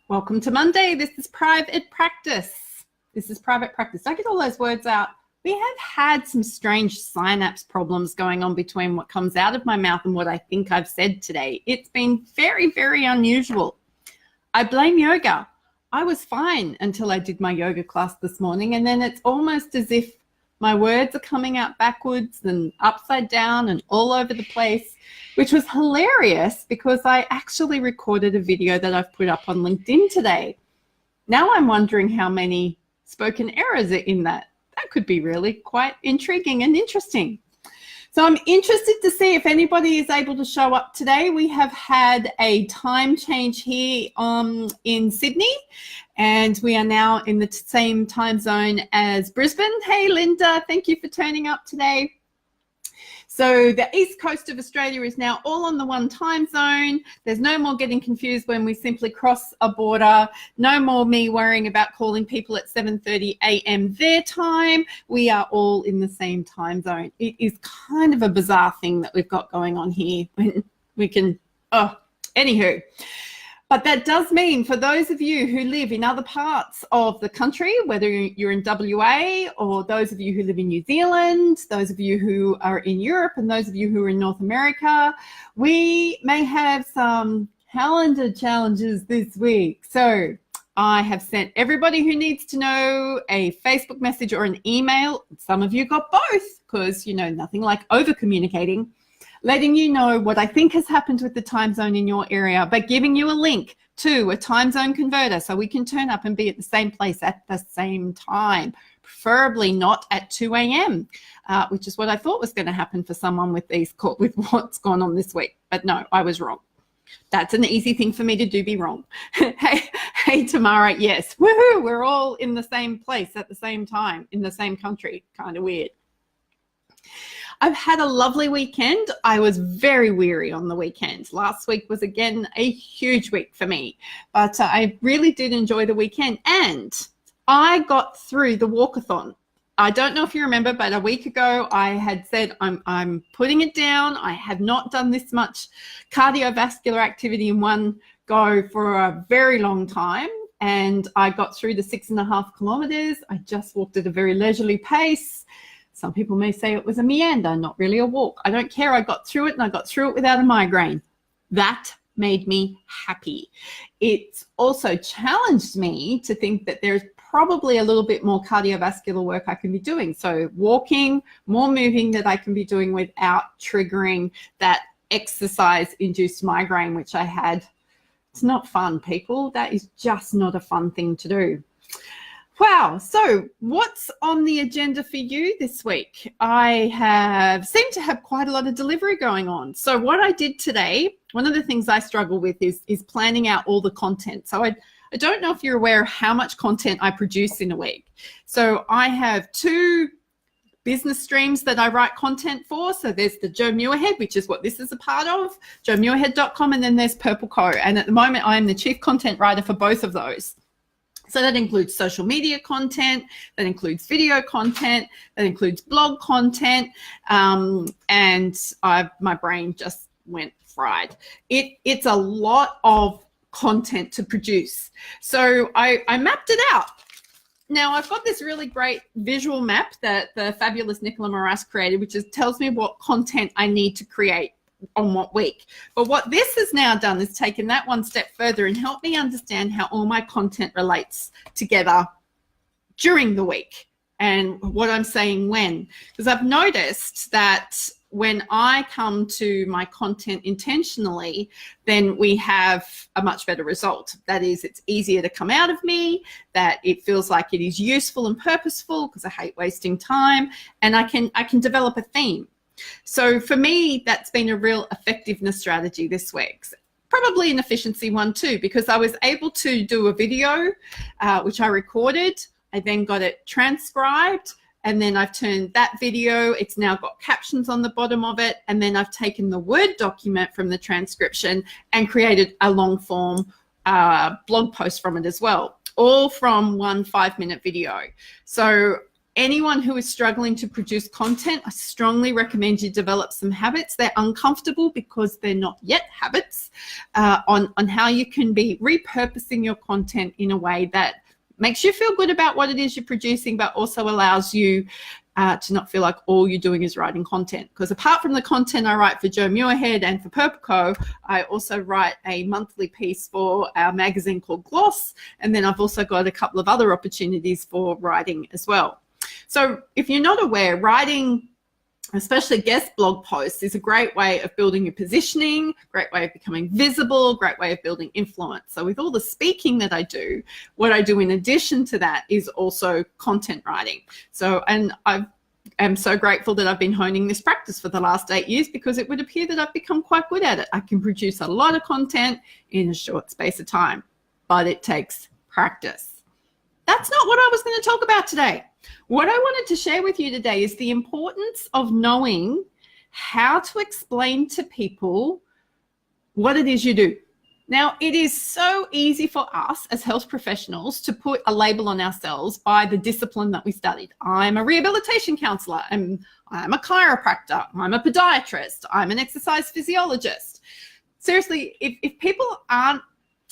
Welcome to Monday. This is private practice. I get all those words out. We have had some strange synapse problems going on between what comes out of my mouth and what I think I've said today. It's been very, very unusual. I blame yoga. I was fine until I did my yoga class this morning, and then it's almost as if my words are coming out backwards and upside down and all over the place, which was hilarious because I actually recorded a video that I've put up on LinkedIn today. Now I'm wondering how many spoken errors are in that. That could be really quite intriguing and interesting. So I'm interested to see if anybody is able to show up today. We have had a time change here in Sydney, and we are now in the same time zone as Brisbane. Hey, Linda, thank you for turning up today. So the east coast of Australia is now all on the one time zone. There's no more getting confused when we simply cross a border. No more me worrying about calling people at 7:30 a.m. their time. We are all in the same time zone. It is kind of a bizarre thing that we've got going on here when we can, anywho. But that does mean for those of you who live in other parts of the country, whether you're in WA or those of you who live in New Zealand, those of you who are in Europe and those of you who are in North America, we may have some calendar challenges this week. So I have sent everybody who needs to know a Facebook message or an email. Some of you got both because, you know, nothing like over communicating, letting you know what I think has happened with the time zone in your area, but giving you a link to a time zone converter so we can turn up and be at the same place at the same time, preferably not at 2 a.m., which is what I thought was going to happen for someone with what's gone on this week. But no, I was wrong. That's an easy thing for me to do, be wrong. Hey, Tamara, yes, woohoo, we're all in the same place at the same time, in the same country, kind of weird. I've had a lovely weekend. I was very weary on the weekend. Last week was, again, a huge week for me. But I really did enjoy the weekend. And I got through the walkathon. I don't know if you remember, but a week ago I had said I'm putting it down. I have not done this much cardiovascular activity in one go for a very long time. And I got through the 6.5 kilometers. I just walked at a very leisurely pace. Some people may say it was a meander, not really a walk. I don't care. I got through it, and I got through it without a migraine. That made me happy. It also challenged me to think that there's probably a little bit more cardiovascular work I can be doing. So walking, more moving that I can be doing without triggering that exercise-induced migraine, which I had. It's not fun, people. That is just not a fun thing to do. Wow. So what's on the agenda for you this week? I seem to have quite a lot of delivery going on. So what I did today, one of the things I struggle with is planning out all the content. So I don't know if you're aware of how much content I produce in a week. So I have 2 business streams that I write content for. So there's the Joe Muirhead, which is what this is a part of, joemuirhead.com, and then there's Purple Co. And at the moment, I am the chief content writer for both of those. So that includes social media content, that includes video content, that includes blog content, and my brain just went fried. It's a lot of content to produce. So I mapped it out. Now, I've got this really great visual map that the fabulous Nicola Moras created, which tells me what content I need to create on what week. But what this has now done is taken that one step further and helped me understand how all my content relates together during the week and what I'm saying when. Because I've noticed that when I come to my content intentionally, then we have a much better result. That is, it's easier to come out of me, that it feels like it is useful and purposeful because I hate wasting time, and I can develop a theme. So for me, that's been a real effectiveness strategy this week. Probably an efficiency one too, because I was able to do a video, which I recorded. I then got it transcribed, and then I've turned that video. It's now got captions on the bottom of it. And then I've taken the Word document from the transcription and created a long form blog post from it as well, all from one 5-minute video. So anyone who is struggling to produce content, I strongly recommend you develop some habits. They're uncomfortable because they're not yet habits, on how you can be repurposing your content in a way that makes you feel good about what it is you're producing, but also allows you to not feel like all you're doing is writing content. Because apart from the content I write for Joe Muirhead and for Purple Co, I also write a monthly piece for our magazine called Gloss. And then I've also got a couple of other opportunities for writing as well. So if you're not aware, writing, especially guest blog posts, is a great way of building your positioning, great way of becoming visible, great way of building influence. So with all the speaking that I do, what I do in addition to that is also content writing. So, and I am so grateful that I've been honing this practice for the last 8 years, because it would appear that I've become quite good at it. I can produce a lot of content in a short space of time, but it takes practice. That's not what I was going to talk about today. What I wanted to share with you today is the importance of knowing how to explain to people what it is you do. Now, it is so easy for us as health professionals to put a label on ourselves by the discipline that we studied. I'm a rehabilitation counselor, I'm a chiropractor, I'm a podiatrist, I'm an exercise physiologist. Seriously, if people aren't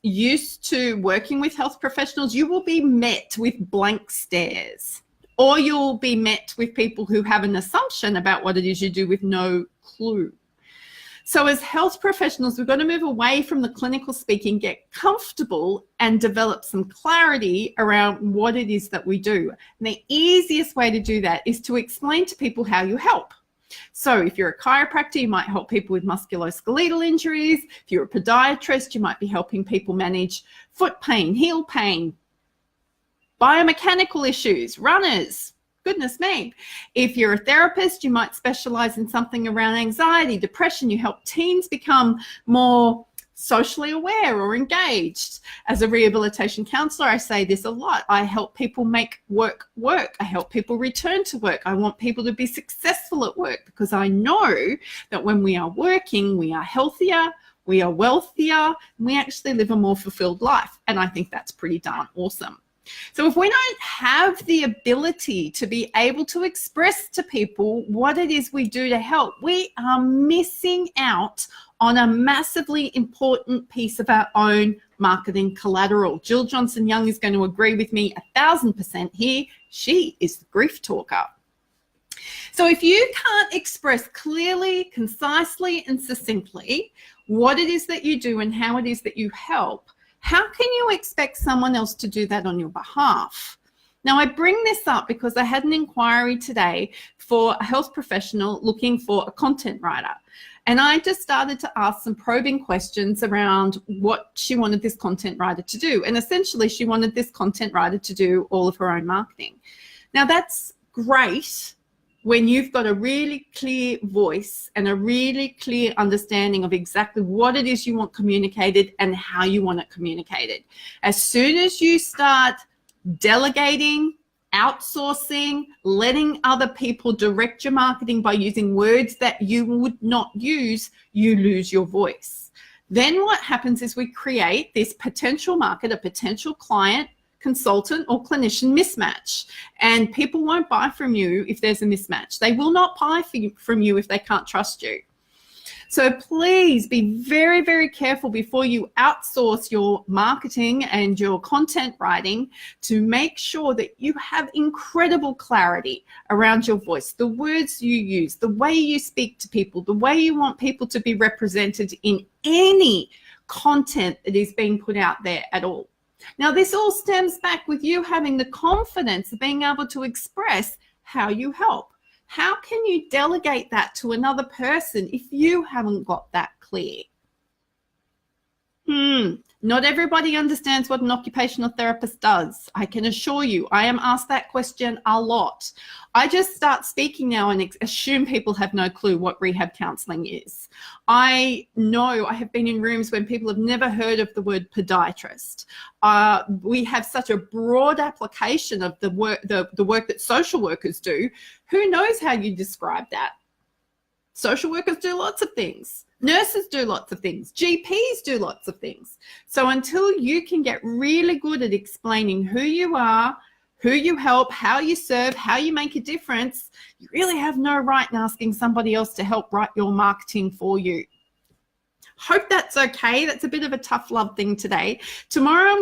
used to working with health professionals, you will be met with blank stares, or you'll be met with people who have an assumption about what it is you do with no clue. So as health professionals, we've got to move away from the clinical speaking, get comfortable and develop some clarity around what it is that we do. And the easiest way to do that is to explain to people how you help. So if you're a chiropractor, you might help people with musculoskeletal injuries. If you're a podiatrist, you might be helping people manage foot pain, heel pain, biomechanical issues, runners, goodness me. If you're a therapist, you might specialize in something around anxiety, depression. You help teens become more socially aware or engaged. As a rehabilitation counselor, I say this a lot. I help people make work work. I help people return to work. I want people to be successful at work, because I know that when we are working, we are healthier, we are wealthier, and we actually live a more fulfilled life. And I think that's pretty darn awesome. So if we don't have the ability to be able to express to people what it is we do to help, we are missing out on a massively important piece of our own marketing collateral. Jill Johnson Young is going to agree with me 1000% here. She is the grief talker. So if you can't express clearly, concisely, and succinctly what it is that you do and how it is that you help, how can you expect someone else to do that on your behalf? Now, I bring this up because I had an inquiry today for a health professional looking for a content writer. And I just started to ask some probing questions around what she wanted this content writer to do. And essentially, she wanted this content writer to do all of her own marketing. Now, that's great when you've got a really clear voice and a really clear understanding of exactly what it is you want communicated and how you want it communicated. As soon as you start delegating, outsourcing, letting other people direct your marketing by using words that you would not use, you lose your voice. Then what happens is we create this potential market, a potential client, consultant or clinician mismatch, and people won't buy from you if there's a mismatch. They will not buy from you if they can't trust you. So please be very, very careful before you outsource your marketing and your content writing to make sure that you have incredible clarity around your voice, the words you use, the way you speak to people, the way you want people to be represented in any content that is being put out there at all. Now, this all stems back with you having the confidence of being able to express how you help. How can you delegate that to another person if you haven't got that clear? Not everybody understands what an occupational therapist does. I can assure you, I am asked that question a lot. I just start speaking now and assume people have no clue what rehab counseling is. I know I have been in rooms when people have never heard of the word podiatrist. We have such a broad application of the work that social workers do. Who knows how you describe that? Social workers do lots of things. Nurses do lots of things. GPs do lots of things. So until you can get really good at explaining who you are, who you help, how you serve, how you make a difference, you really have no right in asking somebody else to help write your marketing for you. Hope that's okay. That's a bit of a tough love thing today. Tomorrow I'm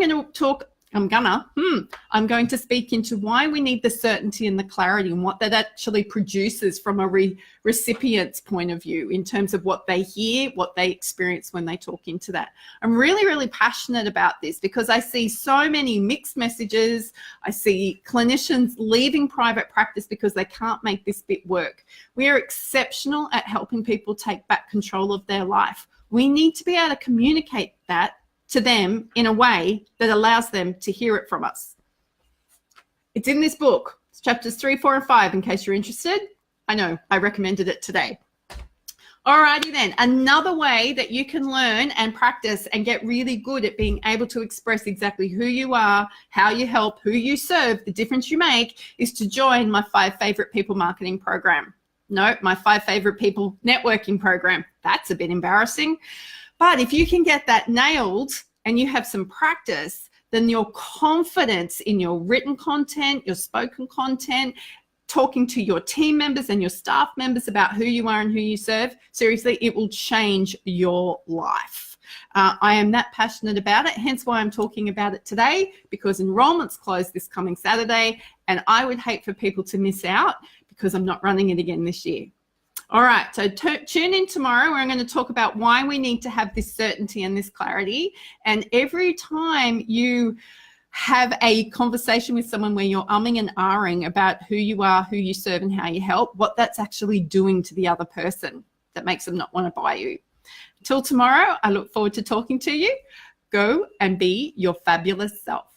going to speak into why we need the certainty and the clarity and what that actually produces from a recipient's point of view in terms of what they hear, what they experience when they talk into that. I'm really, really passionate about this because I see so many mixed messages. I see clinicians leaving private practice because they can't make this bit work. We are exceptional at helping people take back control of their life. We need to be able to communicate that to them in a way that allows them to hear it from us. It's in this book. It's chapters 3, 4, and 5 in case you're interested. I know, I recommended it today. Alrighty then, another way that you can learn and practice and get really good at being able to express exactly who you are, how you help, who you serve, the difference you make, is to join my 5 Favorite People Marketing program. No, my 5 Favorite People Networking program. That's a bit embarrassing. But if you can get that nailed and you have some practice, then your confidence in your written content, your spoken content, talking to your team members and your staff members about who you are and who you serve, seriously, it will change your life. I am that passionate about it, hence why I'm talking about it today, because enrollments close this coming Saturday, and I would hate for people to miss out because I'm not running it again this year. All right, so tune in tomorrow where I'm going to talk about why we need to have this certainty and this clarity. And every time you have a conversation with someone where you're umming and ahhing about who you are, who you serve, and how you help, what that's actually doing to the other person that makes them not want to buy you. Until tomorrow, I look forward to talking to you. Go and be your fabulous self.